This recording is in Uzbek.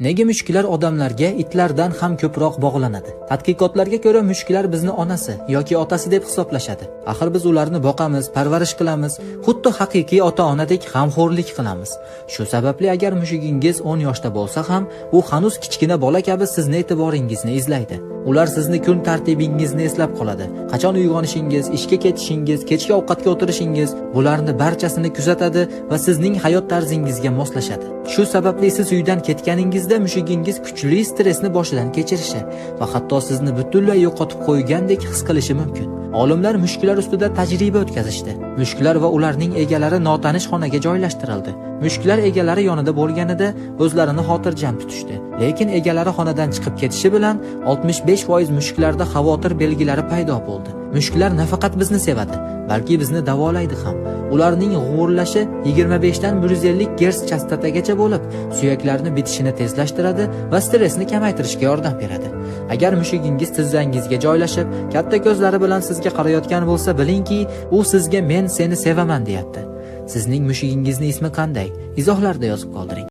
Nega mushuklar odamlarga itlardan ham ko'proq bog'lanadi? Tadqiqotlarga ko'ra mushuklar bizni onasi yoki otasi deb hisoblashadi. Axir biz ularni boqamiz, parvarish qilamiz, xuddi haqiqiy ota-onadek g'amxo'rlik qilamiz. Shu sababli agar mushugingiz 10 yoshda bo'lsa ham, u hanuz kichkina bola kabi sizni e'tiboringizni izlaydi. Ular sizni kun tartibingizni eslab qoladi. Qachon uyg'onishingiz, ishga ketishingiz, kechki ovqatga o'tirishingiz, bularni barchasini kuzatadi va sizning hayot tarzingizga moslashadi. Shu sababli siz uydan ketganingizda mushugingiz kuchli stressni boshidan kechirishi va hatto sizni butunlay yo'qotib qo'ygandek his qilishi mumkin. Olimlar mushuklar ustida tajriba o'tkazishdi. Mushuklar va ularning egalari notanish xonaga joylashtirildi. Mushuklar egalari yonida bo'lganida o'zlarini xotirjam tutishdi. Lekin egalari xonadan chiqib ketishi bilan 65% mushuklarda xavotir belgilari paydo bo'ldi. Mushuklar nafaqat bizni sevadi, balki bizni davolaydi ham. Ularning g'uvrlashi 25 dan 150 Hz chastotagacha bo'lib, suyaklarni bitishini tezlashtiradi va stressni kamaytirishga yordam beradi. Agar mushugingiz tizzangizga joylashib, katta ko'zlari bilan sizga qarayotgan bo'lsa, bilingki, u sizga men seni sevaman deyapti. Sizning mushugingizni ismi qanday? Izohlarda yozib qoldiring.